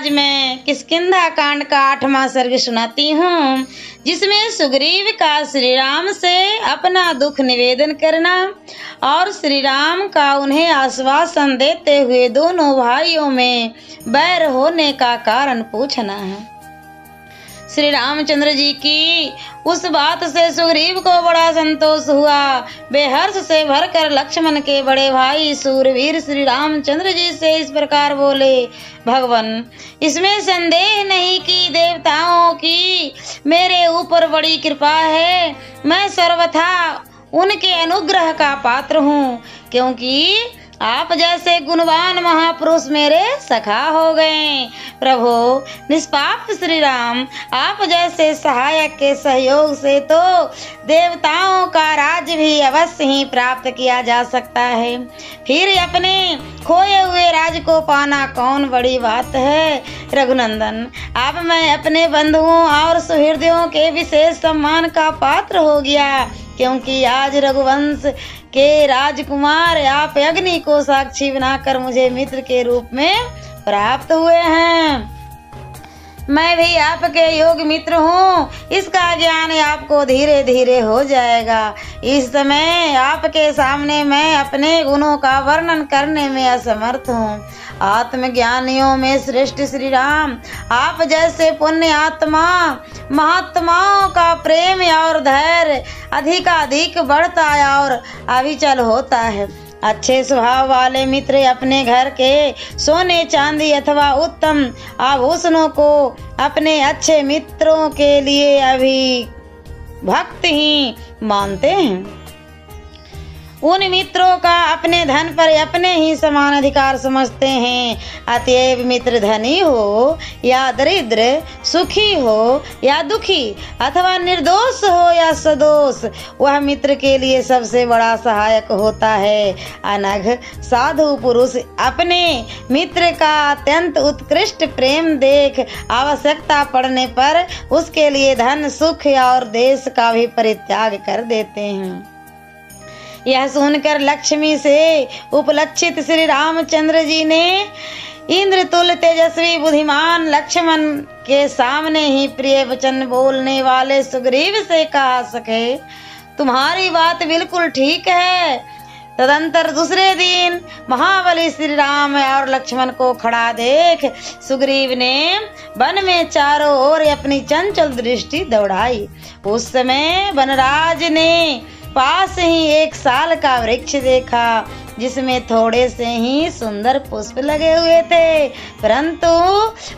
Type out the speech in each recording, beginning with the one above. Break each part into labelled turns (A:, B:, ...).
A: आज मैं किष्किंधा कांड का 8वां सर्ग सुनाती हूँ, जिसमें सुग्रीव का श्री राम से अपना दुख निवेदन करना और श्री राम का उन्हें आश्वासन देते हुए दोनों भाइयों में बैर होने का कारण पूछना है। श्री रामचंद्र जी की उस बात से सुग्रीव को बड़ा संतोष हुआ। बेहर्ष से भरकर लक्ष्मण के बड़े भाई सूरवीर श्री रामचंद्र जी से इस प्रकार बोले, भगवान, इसमें संदेह नहीं कि देवताओं की मेरे ऊपर बड़ी कृपा है। मैं सर्वथा उनके अनुग्रह का पात्र हूँ, क्योंकि आप जैसे गुणवान महापुरुष मेरे सखा हो गए। प्रभु निष्पाप श्री राम, आप जैसे सहायक के सहयोग से तो देवताओं का राज्य भी अवश्य ही प्राप्त किया जा सकता है। फिर अपने खोए हुए राज्य को पाना कौन बड़ी बात है। रघुनंदन, अब मैं अपने बंधुओं और सुहृदयों के विशेष सम्मान का पात्र हो गया, क्योंकि आज रघुवंश के राजकुमार आप अग्नि को साक्षी बनाकर मुझे मित्र के रूप में प्राप्त हुए हैं। मैं भी आपके योग्य मित्र हूँ, इसका ज्ञान आपको धीरे धीरे हो जाएगा। इस समय आपके सामने मैं अपने गुणों का वर्णन करने में असमर्थ हूँ। आत्मज्ञानियों में श्रेष्ठ श्री राम, आप जैसे पुण्य आत्मा महात्माओं का प्रेम और धैर्य अधिकाधिक बढ़ता और अविचल होता है। अच्छे स्वभाव वाले मित्र अपने घर के सोने चांदी अथवा उत्तम आभूषणों को अपने अच्छे मित्रों के लिए अभी भक्त ही मानते हैं। उन मित्रों का अपने धन पर अपने ही समान अधिकार समझते हैं। अतएव मित्र धनी हो या दरिद्र, सुखी हो या दुखी, अथवा निर्दोष हो या सदोष, वह मित्र के लिए सबसे बड़ा सहायक होता है। अनघ साधु पुरुष अपने मित्र का अत्यंत उत्कृष्ट प्रेम देख आवश्यकता पड़ने पर उसके लिए धन, सुख और देश का भी परित्याग कर देते हैं। यह सुनकर लक्ष्मी से उपलक्षित श्री रामचंद्र जी ने इंद्र तुल्य तेजस्वी बुद्धिमान लक्ष्मण के सामने ही प्रिय वचन बोलने वाले सुग्रीव से कहा, सके तुम्हारी बात बिल्कुल ठीक है। तदंतर दूसरे दिन महाबली श्री राम और लक्ष्मण को खड़ा देख सुग्रीव ने वन में चारों ओर अपनी चंचल दृष्टि दौड़ाई। उस समय वनराज ने पास ही एक साल का वृक्ष देखा, जिसमें थोड़े से ही सुंदर पुष्प लगे हुए थे, परंतु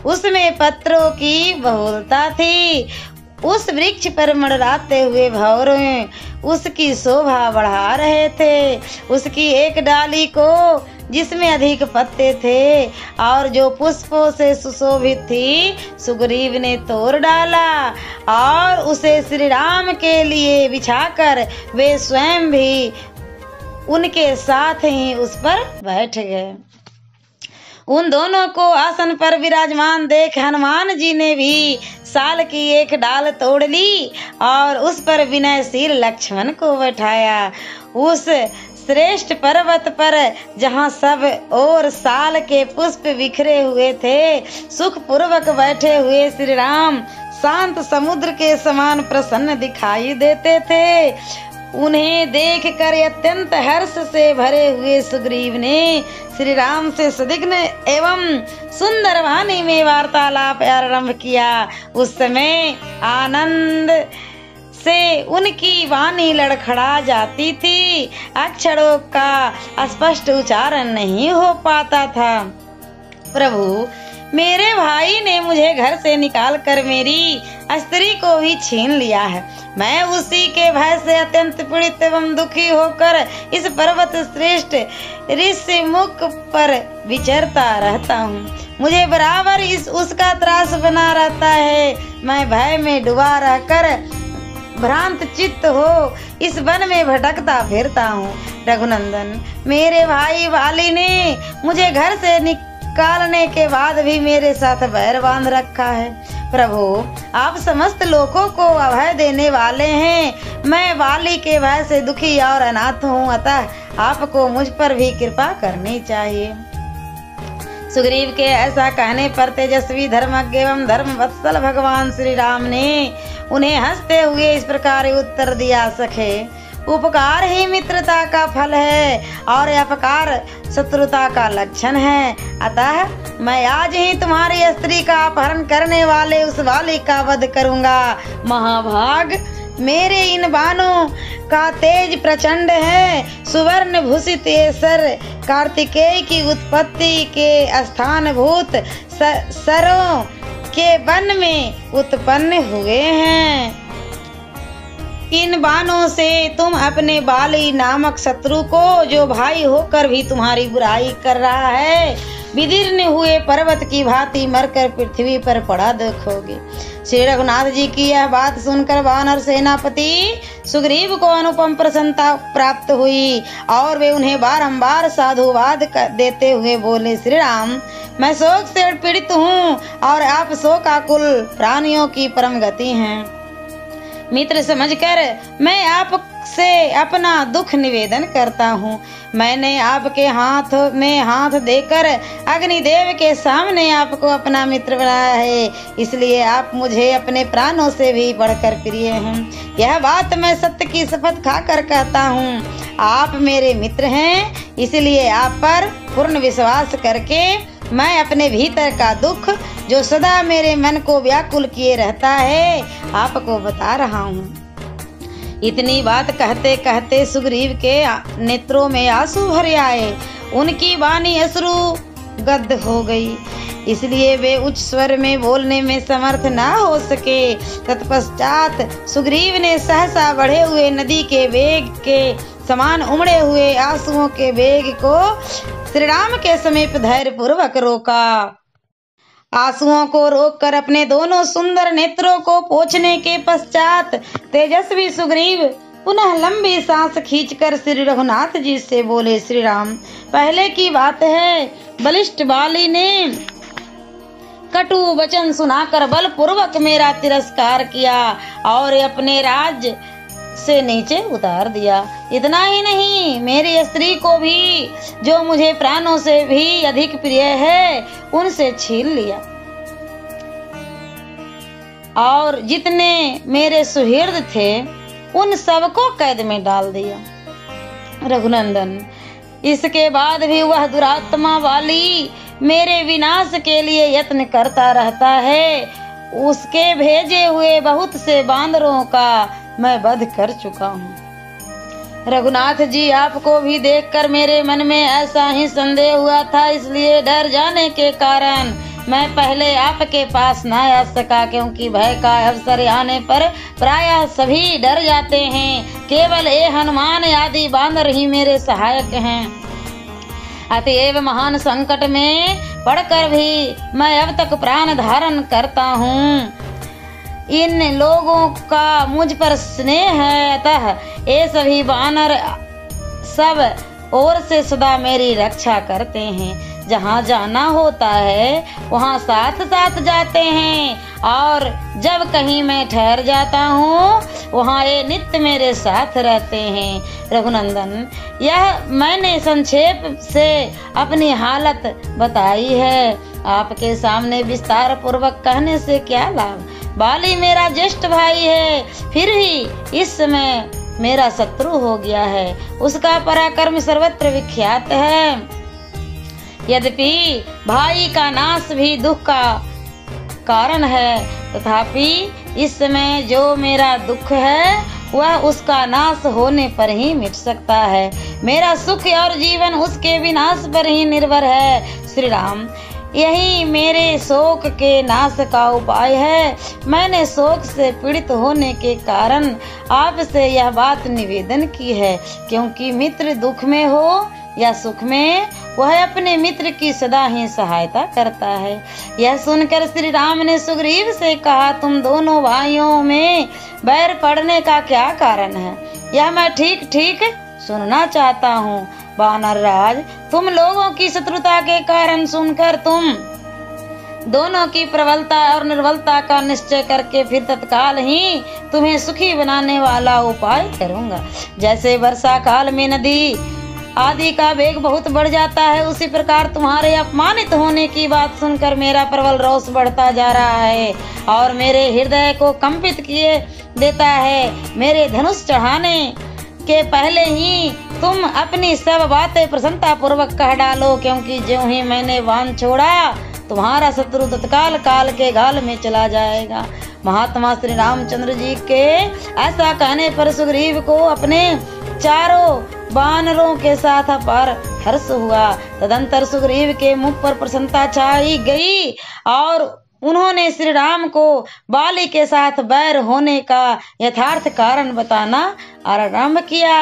A: उसमें पत्रों की बहुलता थी। उस वृक्ष पर मंडराते हुए भंवरे उसकी शोभा बढ़ा रहे थे। उसकी एक डाली को जिसमें अधिक पत्ते थे और जो पुष्पों से सुशोभित थी, सुग्रीव ने तोड़ डाला और उसे श्री राम के लिए बिछाकर वे स्वयं भी उनके साथ ही उस पर बैठ गए। उन दोनों को आसन पर विराजमान देख हनुमान जी ने भी साल की एक डाल तोड़ ली और उस पर विनयशील लक्ष्मण को बैठाया। उस श्रेष्ठ पर्वत पर जहाँ सब और साल के पुष्प बिखरे हुए थे, सुख पूर्वक बैठे हुए श्री राम शांत समुद्र के समान प्रसन्न दिखाई देते थे। उन्हें देखकर अत्यंत हर्ष से भरे हुए सुग्रीव ने श्री राम से सदिग्ध एवं सुंदर वाणी में वार्तालाप आरंभ किया। उस समय आनंद से उनकी वाणी लड़खड़ा जाती थी, अक्षरों का स्पष्ट उच्चारण नहीं हो पाता था। प्रभु, मेरे भाई ने मुझे घर से निकालकर मेरी स्त्री को भी छीन लिया है। मैं उसी के भय से अत्यंत पीड़ित एवं दुखी होकर इस पर्वत श्रेष्ठ ऋषि मुख पर विचरता रहता हूँ। मुझे बराबर उसका त्रास बना रहता है। मैं भय में डूबा रहकर भ्रांत चित्त हो इस वन में भटकता फिरता हूँ। रघुनंदन, मेरे भाई वाली ने मुझे घर से निकालने के बाद भी मेरे साथ बैर बांध रखा है। प्रभु, आप समस्त लोगों को अभय देने वाले हैं। मैं वाली के भय से दुखी और अनाथ हूँ, अतः आपको मुझ पर भी कृपा करनी चाहिए। सुग्रीव के ऐसा कहने पर तेजस्वी धर्मज्ञ एवं धर्म वत्सल भगवान श्री राम ने उन्हें हंसते हुए इस प्रकार उत्तर दिया, सखे उपकार ही मित्रता का फल है और अपकार शत्रुता का लक्षण है। अतः मैं आज ही तुम्हारी स्त्री का अपहरण करने वाले उस वाली का वध करूंगा। महाभाग, मेरे इन बाणों का तेज प्रचंड है। सुवर्ण भूषित ये सर कार्तिकेय की उत्पत्ति के स्थानभूत सरों के वन में उत्पन्न हुए हैं। इन बाणों से तुम अपने बाली नामक शत्रु को, जो भाई होकर भी तुम्हारी बुराई कर रहा है, विदीर्ण हुए पर्वत की भांति मरकर पृथ्वी पर पड़ा देखोगे। श्री रघुनाथ जी की यह बात सुनकर वानर सेनापति सुग्रीव को अनुपम प्रसन्नता प्राप्त हुई और वे उन्हें बारंबार साधुवाद देते हुए बोले, श्री राम, मैं शोक से पीड़ित हूँ और आप शोकाकुल प्राणियों की परम गति हैं। मित्र समझकर मैं आपसे अपना दुख निवेदन करता हूँ। मैंने आपके हाथ में हाथ देकर अग्निदेव के सामने आपको अपना मित्र बनाया है, इसलिए आप मुझे अपने प्राणों से भी बढ़कर प्रिय हैं। यह बात मैं सत्य की शपथ खाकर कहता हूँ। आप मेरे मित्र हैं, इसलिए आप पर पूर्ण विश्वास करके मैं अपने भीतर का दुख, जो सदा मेरे मन को व्याकुल किए रहता है, आपको बता रहा हूँ। इतनी बात कहते कहते सुग्रीव के नेत्रों में आंसू भर आए। उनकी वाणी अश्रु गद्द हो गई, इसलिए वे उच्च स्वर में बोलने में समर्थ न हो सके। तत्पश्चात सुग्रीव ने सहसा बढ़े हुए नदी के वेग के समान उमड़े हुए आंसुओं के वेग को श्री राम के समीप धैर्य पूर्वक रोका। आंसुओं को रोककर अपने दोनों सुंदर नेत्रों को पोंछने के पश्चात तेजस्वी सुग्रीव पुनः लंबी सांस खींचकर श्री रघुनाथ जी से बोले, श्री राम, पहले की बात है, बलिष्ठ बाली ने कटु वचन सुनाकर बलपूर्वक मेरा तिरस्कार किया और अपने राज्य से नीचे उतार दिया। इतना ही नहीं, मेरी स्त्री को भी, जो मुझे प्राणों से भी अधिक प्रिय है, उनसे छीन लिया और जितने मेरे सुहृद थे उन सबको कैद में डाल दिया। रघुनंदन, इसके बाद भी वह दुरात्मा वाली मेरे विनाश के लिए यत्न करता रहता है। उसके भेजे हुए बहुत से बांदरों का मैं वध कर चुका हूँ। रघुनाथ जी, आपको भी देखकर मेरे मन में ऐसा ही संदेह हुआ था, इसलिए डर जाने के कारण मैं पहले आपके पास न आ सका, क्योंकि भय का अवसर आने पर प्रायः सभी डर जाते हैं। केवल ये हनुमान आदि बांदर ही मेरे सहायक हैं। अतएव महान संकट में पड़कर भी मैं अब तक प्राण धारण करता हूँ। इन लोगों का मुझ पर स्नेह है, अतः ये सभी बानर सब ओर से सदा मेरी रक्षा करते हैं। जहाँ जाना होता है वहाँ साथ साथ जाते हैं और जब कहीं मैं ठहर जाता हूँ वहाँ ये नित्य मेरे साथ रहते हैं। रघुनंदन, यह मैंने संक्षेप से अपनी हालत बताई है, आपके सामने विस्तार पूर्वक कहने से क्या लाभ। बाली मेरा ज्येष्ठ भाई है, फिर भी इस समय मेरा शत्रु हो गया है। उसका पराक्रम सर्वत्र विख्यात है। यद्यपि भाई का नाश भी दुख का कारण है, तथापि इस समय जो मेरा दुख है वह उसका नाश होने पर ही मिट सकता है। मेरा सुख और जीवन उसके विनाश पर ही निर्भर है। श्री राम, यही मेरे शोक के नाश का उपाय है। मैंने शोक से पीड़ित होने के कारण आपसे यह बात निवेदन की है, क्योंकि मित्र दुख में हो या सुख में, वह अपने मित्र की सदा ही सहायता करता है। यह सुनकर श्री राम ने सुग्रीव से कहा, तुम दोनों भाइयों में बैर पड़ने का क्या कारण है, यह मैं ठीक ठीक सुनना चाहता हूँ। वानर राज, तुम लोगों की शत्रुता के कारण सुनकर तुम दोनों की प्रबलता और निर्बलता का निश्चय करके फिर तत्काल ही तुम्हें सुखी बनाने वाला उपाय करूंगा। जैसे वर्षा काल में नदी आदि का वेग बहुत बढ़ जाता है, उसी प्रकार तुम्हारे अपमानित होने की बात सुनकर मेरा प्रबल रोष बढ़ता जा रहा है और मेरे हृदय को कंपित किए देता है। मेरे धनुष चढ़ाने के पहले ही तुम अपनी सब बातें प्रसन्नता पूर्वक कह डालो, क्योंकि ज्यों ही मैंने बाण छोड़ा तुम्हारा शत्रु तत्काल काल के गाल में चला जाएगा। महात्मा श्री रामचंद्र जी के ऐसा कहने पर सुग्रीव को अपने चारों वानरों के साथ अपार हर्ष हुआ। तदंतर सुग्रीव के मुख पर प्रसन्नता छाई गई और उन्होंने श्री राम को बाली के साथ बैर होने का यथार्थ कारण बताना आरंभ किया।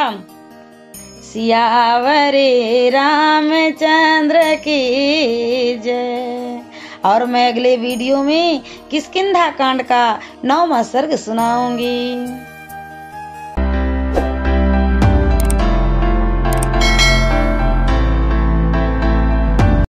A: सियावरे रामचंद्र की जय। और मैं अगले वीडियो में किष्किंधा कांड का 9वां सर्ग सुनाऊंगी।